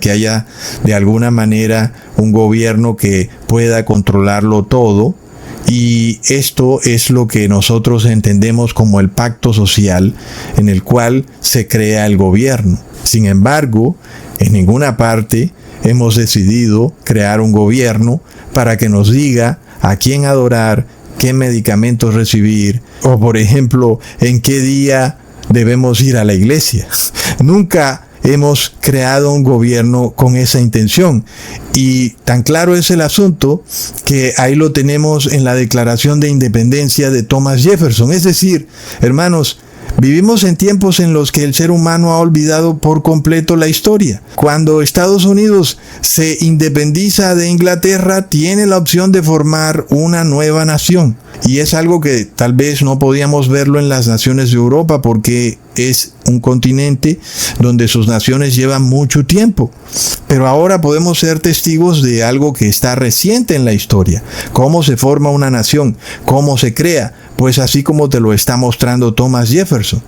que haya de alguna manera un gobierno que pueda controlarlo todo. Y esto es lo que nosotros entendemos como el pacto social en el cual se crea el gobierno. Sin embargo, en ninguna parte hemos decidido crear un gobierno para que nos diga a quién adorar, qué medicamentos recibir o, por ejemplo, en qué día debemos ir a la iglesia. Nunca hemos creado un gobierno con esa intención. Y tan claro es el asunto que ahí lo tenemos en la Declaración de Independencia de Thomas Jefferson. Es decir, hermanos, vivimos en tiempos en los que el ser humano ha olvidado por completo la historia. Cuando Estados Unidos se independiza de Inglaterra, tiene la opción de formar una nueva nación. Y es algo que tal vez no podíamos verlo en las naciones de Europa porque es un continente donde sus naciones llevan mucho tiempo. Pero ahora podemos ser testigos de algo que está reciente en la historia. Cómo se forma una nación, cómo se crea. Pues así como te lo está mostrando Thomas Jefferson.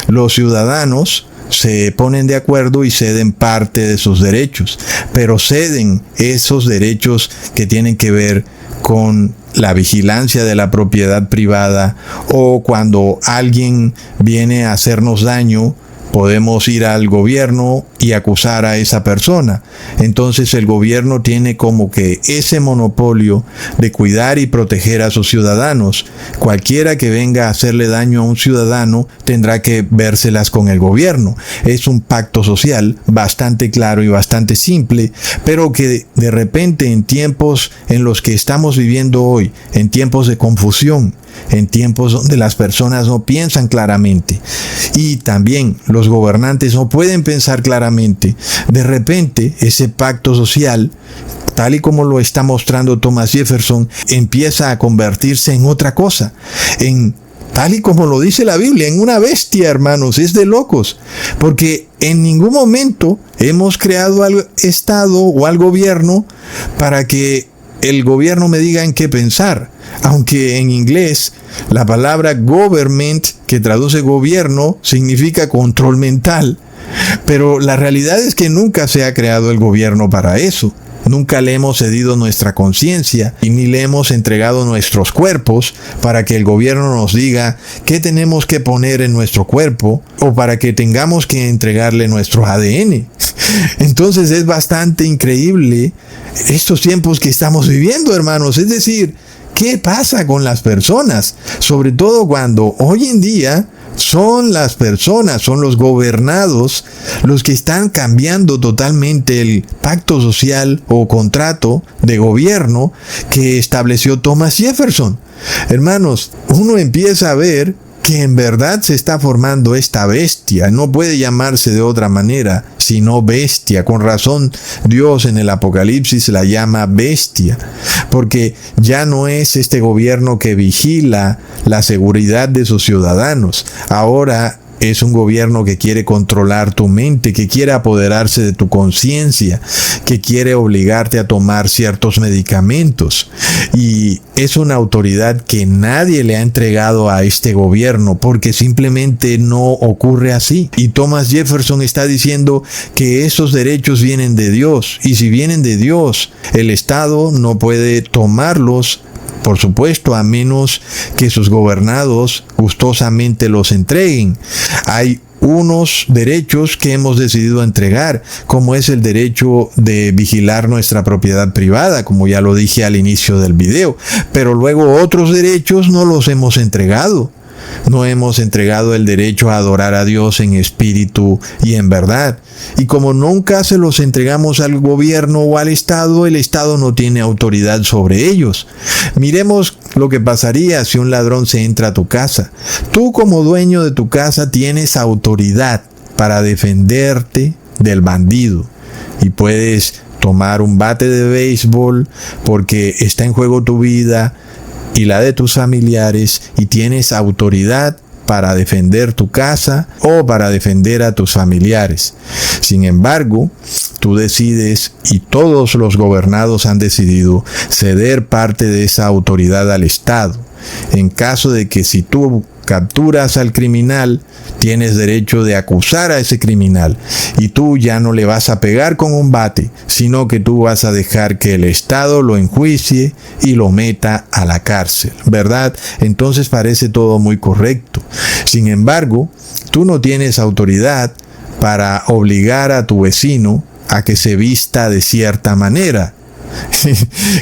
Los ciudadanos se ponen de acuerdo y ceden parte de sus derechos, pero ceden esos derechos que tienen que ver con la vigilancia de la propiedad privada, o cuando alguien viene a hacernos daño, podemos ir al gobierno y acusar a esa persona. Entonces el gobierno tiene como que ese monopolio de cuidar y proteger a sus ciudadanos. Cualquiera que venga a hacerle daño a un ciudadano tendrá que vérselas con el gobierno. Es un pacto social bastante claro y bastante simple, pero que de repente en tiempos en los que estamos viviendo hoy, en tiempos de confusión, en tiempos donde las personas no piensan claramente y también los gobernantes no pueden pensar claramente, de repente ese pacto social, tal y como lo está mostrando Thomas Jefferson, empieza a convertirse en otra cosa, en tal y como lo dice la Biblia, en una bestia, hermanos. Es de locos, porque en ningún momento hemos creado al Estado o al gobierno para que el gobierno me diga en qué pensar. Aunque en inglés la palabra government, que traduce gobierno, significa control mental. Pero la realidad es que nunca se ha creado el gobierno para eso. Nunca le hemos cedido nuestra conciencia y ni le hemos entregado nuestros cuerpos para que el gobierno nos diga qué tenemos que poner en nuestro cuerpo o para que tengamos que entregarle nuestro ADN. Entonces es bastante increíble estos tiempos que estamos viviendo, hermanos. Es decir, ¿qué pasa con las personas? Sobre todo cuando hoy en día son las personas, son los gobernados los que están cambiando totalmente el pacto social o contrato de gobierno que estableció Thomas Jefferson. Hermanos, uno empieza a ver que en verdad se está formando esta bestia. No puede llamarse de otra manera sino bestia. Con razón Dios en el Apocalipsis la llama bestia, porque ya no es este gobierno que vigila la seguridad de sus ciudadanos. Ahora es un gobierno que quiere controlar tu mente, que quiere apoderarse de tu conciencia, que quiere obligarte a tomar ciertos medicamentos. Y es una autoridad que nadie le ha entregado a este gobierno, porque simplemente no ocurre así. Y Thomas Jefferson está diciendo que esos derechos vienen de Dios. Y si vienen de Dios, el Estado no puede tomarlos, por supuesto, a menos que sus gobernados gustosamente los entreguen. Hay unos derechos que hemos decidido entregar, como es el derecho de vigilar nuestra propiedad privada, como ya lo dije al inicio del video. Pero luego otros derechos no los hemos entregado. No hemos entregado el derecho a adorar a Dios en espíritu y en verdad. Y como nunca se los entregamos al gobierno o al Estado, el Estado no tiene autoridad sobre ellos. Miremos lo que pasaría si un ladrón se entra a tu casa. Tú, como dueño de tu casa, tienes autoridad para defenderte del bandido. Y puedes tomar un bate de béisbol porque está en juego tu vida y la de tus familiares, y tienes autoridad para defender tu casa o para defender a tus familiares. Sin embargo, tú decides y todos los gobernados han decidido ceder parte de esa autoridad al Estado. En caso de que si tú capturas al criminal, tienes derecho de acusar a ese criminal y tú ya no le vas a pegar con un bate, sino que tú vas a dejar que el Estado lo enjuicie y lo meta a la cárcel, ¿verdad? Entonces parece todo muy correcto. Sin embargo, tú no tienes autoridad para obligar a tu vecino a que se vista de cierta manera.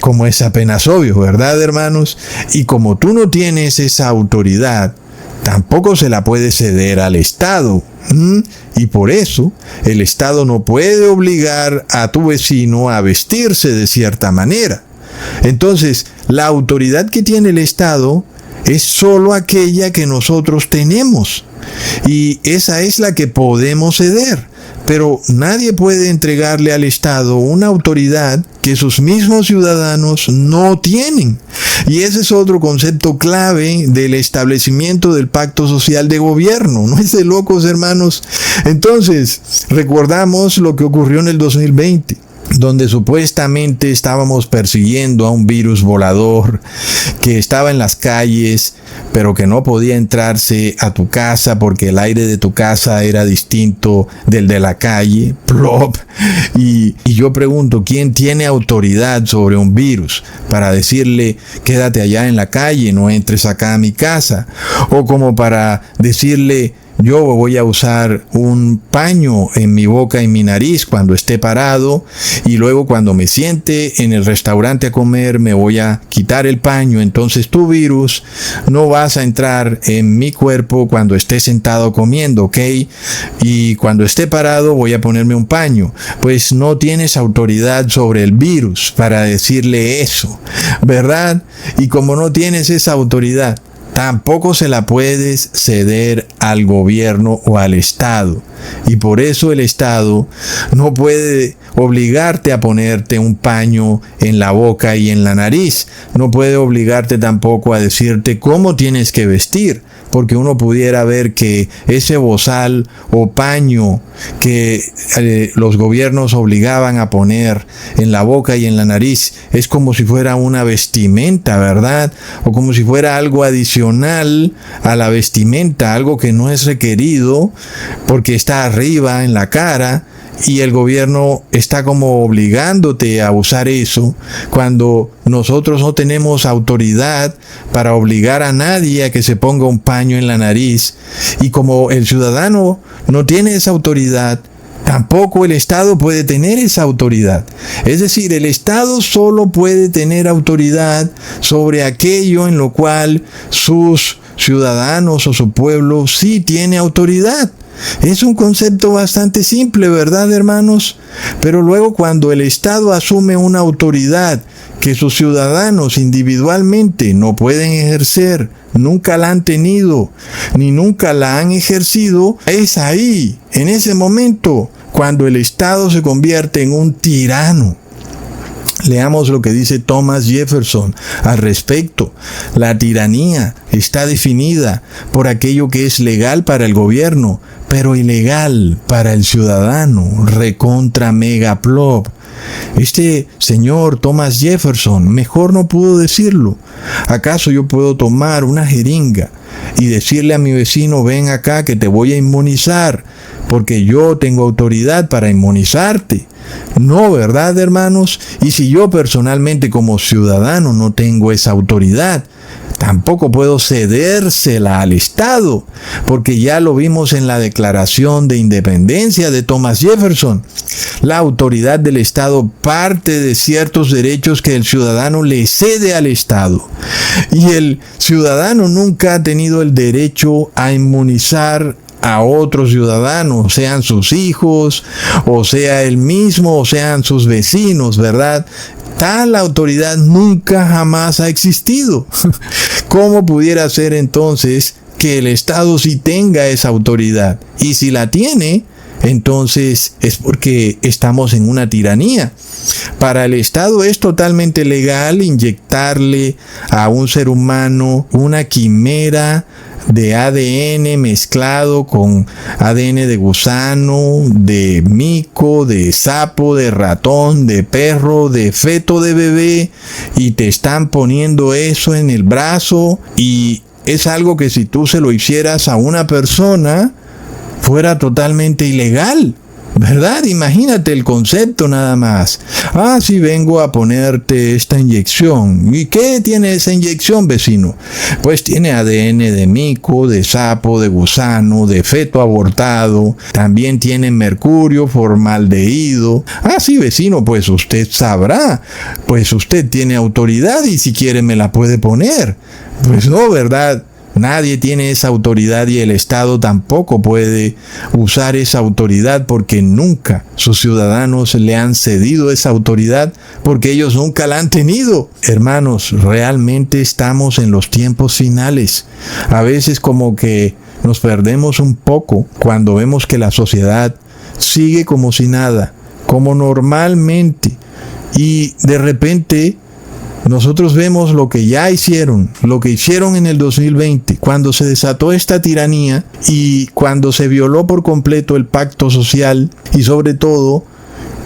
Como es apenas obvio, ¿verdad, hermanos? Y como tú no tienes esa autoridad, tampoco se la puede ceder al Estado. Y por eso el Estado no puede obligar a tu vecino a vestirse de cierta manera. Entonces, la autoridad que tiene el Estado es solo aquella que nosotros tenemos. Y esa es la que podemos ceder. Pero nadie puede entregarle al Estado una autoridad que sus mismos ciudadanos no tienen. Y ese es otro concepto clave del establecimiento del pacto social de gobierno. ¿No es de locos, hermanos? Entonces, recordamos lo que ocurrió en el 2020. Donde supuestamente estábamos persiguiendo a un virus volador que estaba en las calles, pero que no podía entrarse a tu casa porque el aire de tu casa era distinto del de la calle. Plop. Y yo pregunto, ¿quién tiene autoridad sobre un virus para decirle, quédate allá en la calle, no entres acá a mi casa? O como para decirle, yo voy a usar un paño en mi boca y mi nariz cuando esté parado y luego cuando me siente en el restaurante a comer me voy a quitar el paño. Entonces tu virus no vas a entrar en mi cuerpo cuando esté sentado comiendo, ¿ok? Y cuando esté parado voy a ponerme un paño. Pues no tienes autoridad sobre el virus para decirle eso, ¿verdad? Y como no tienes esa autoridad, tampoco se la puedes ceder al gobierno o al Estado. Y por eso el Estado no puede obligarte a ponerte un paño en la boca y en la nariz. No puede obligarte tampoco a decirte cómo tienes que vestir. Porque uno pudiera ver que ese bozal o paño que los gobiernos obligaban a poner en la boca y en la nariz es como si fuera una vestimenta, ¿verdad? O como si fuera algo adicional a la vestimenta, algo que no es requerido porque está arriba en la cara. Y el gobierno está como obligándote a usar eso cuando nosotros no tenemos autoridad para obligar a nadie a que se ponga un paño en la nariz. Y como el ciudadano no tiene esa autoridad, tampoco el Estado puede tener esa autoridad. Es decir, el Estado solo puede tener autoridad sobre aquello en lo cual sus ciudadanos o su pueblo sí tiene autoridad. Es un concepto bastante simple, ¿verdad, hermanos? Pero luego cuando el Estado asume una autoridad que sus ciudadanos individualmente no pueden ejercer, nunca la han tenido, ni nunca la han ejercido, es ahí, en ese momento, cuando el Estado se convierte en un tirano. Leamos lo que dice Thomas Jefferson al respecto. La tiranía está definida por aquello que es legal para el gobierno, pero ilegal para el ciudadano. Recontra mega plop. Este señor Thomas Jefferson mejor no pudo decirlo. ¿Acaso yo puedo tomar una jeringa y decirle a mi vecino, ven acá que te voy a inmunizar, porque yo tengo autoridad para inmunizarte? No, ¿verdad, hermanos? Y si yo personalmente como ciudadano no tengo esa autoridad, tampoco puedo cedérsela al Estado, porque ya lo vimos en la Declaración de Independencia de Thomas Jefferson. La autoridad del Estado parte de ciertos derechos que el ciudadano le cede al Estado. Y el ciudadano nunca ha tenido el derecho a inmunizar a otros ciudadanos, sean sus hijos, o sea él mismo, o sean sus vecinos, ¿verdad? Tal autoridad nunca jamás ha existido. ¿Cómo pudiera ser entonces que el Estado sí tenga esa autoridad? Y si la tiene, entonces es porque estamos en una tiranía. Para el Estado es totalmente legal inyectarle a un ser humano una quimera de ADN mezclado con ADN de gusano, de mico, de sapo, de ratón, de perro, de feto de bebé, y te están poniendo eso en el brazo, y es algo que si tú se lo hicieras a una persona fuera totalmente ilegal, ¿verdad? Imagínate el concepto nada más. Sí, vengo a ponerte esta inyección. ¿Y qué tiene esa inyección, vecino? Pues tiene ADN de mico, de sapo, de gusano, de feto abortado. También tiene mercurio, formaldehído. Sí, vecino, pues usted sabrá. Pues usted tiene autoridad y si quiere me la puede poner. Pues no, ¿verdad? Nadie tiene esa autoridad y el Estado tampoco puede usar esa autoridad porque nunca sus ciudadanos le han cedido esa autoridad porque ellos nunca la han tenido. Hermanos, realmente estamos en los tiempos finales. A veces como que nos perdemos un poco cuando vemos que la sociedad sigue como si nada, como normalmente, y de repente nosotros vemos lo que ya hicieron, lo que hicieron en el 2020, cuando se desató esta tiranía y cuando se violó por completo el pacto social, y sobre todo,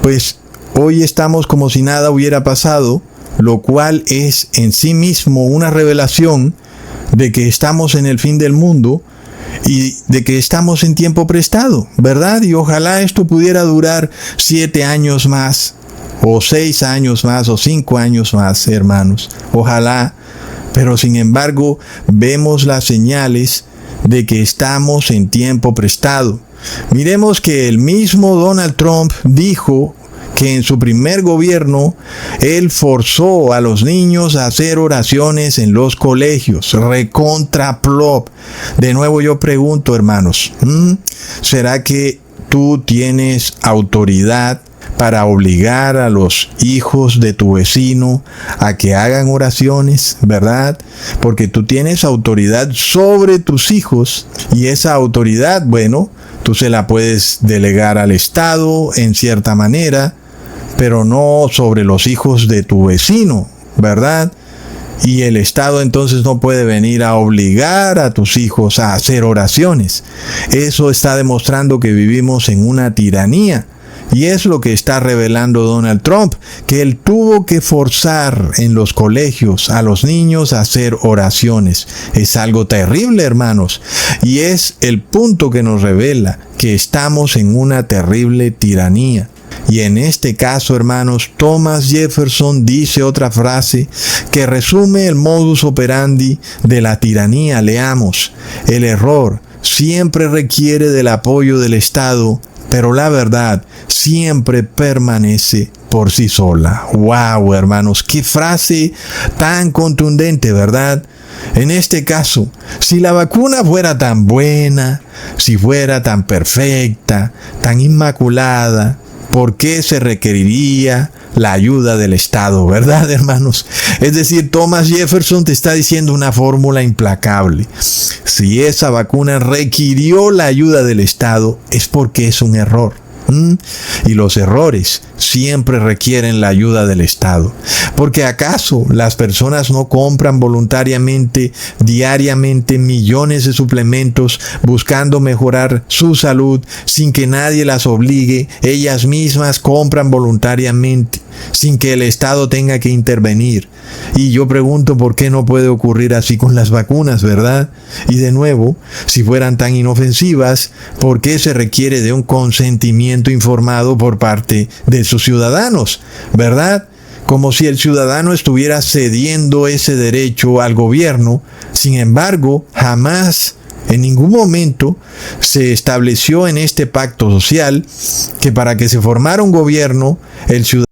pues hoy estamos como si nada hubiera pasado, lo cual es en sí mismo una revelación de que estamos en el fin del mundo y de que estamos en tiempo prestado, ¿verdad? Y ojalá esto pudiera durar 7 años más, o 6 años más, o 5 años más, hermanos. Ojalá. Pero sin embargo, vemos las señales de que estamos en tiempo prestado. Miremos que el mismo Donald Trump dijo que en su primer gobierno, él forzó a los niños a hacer oraciones en los colegios. Recontra plop. De nuevo yo pregunto, hermanos, ¿será que tú tienes autoridad para obligar a los hijos de tu vecino a que hagan oraciones, verdad? Porque tú tienes autoridad sobre tus hijos y esa autoridad, bueno, tú se la puedes delegar al Estado en cierta manera, pero no sobre los hijos de tu vecino, ¿verdad? Y el Estado entonces no puede venir a obligar a tus hijos a hacer oraciones. Eso está demostrando que vivimos en una tiranía. Y es lo que está revelando Donald Trump, que él tuvo que forzar en los colegios a los niños a hacer oraciones. Es algo terrible, hermanos. Y es el punto que nos revela que estamos en una terrible tiranía. Y en este caso, hermanos, Thomas Jefferson dice otra frase que resume el modus operandi de la tiranía. Leamos: el error siempre requiere del apoyo del Estado, pero la verdad siempre permanece por sí sola. ¡Wow, hermanos! ¡Qué frase tan contundente!, ¿verdad? En este caso, si la vacuna fuera tan buena, si fuera tan perfecta, tan inmaculada, ¿por qué se requeriría la ayuda del Estado, verdad, hermanos? Es decir, Thomas Jefferson te está diciendo una fórmula implacable. Si esa vacuna requirió la ayuda del Estado, es porque es un error. Y los errores siempre requieren la ayuda del Estado. Porque ¿acaso las personas no compran voluntariamente, diariamente, millones de suplementos buscando mejorar su salud sin que nadie las obligue? Ellas mismas compran voluntariamente, sin que el Estado tenga que intervenir. Y yo pregunto, ¿por qué no puede ocurrir así con las vacunas, verdad? Y de nuevo, si fueran tan inofensivas, ¿por qué se requiere de un consentimiento informado por parte de sus ciudadanos, verdad? Como si el ciudadano estuviera cediendo ese derecho al gobierno. Sin embargo, jamás, en ningún momento, se estableció en este pacto social que para que se formara un gobierno, el ciudadano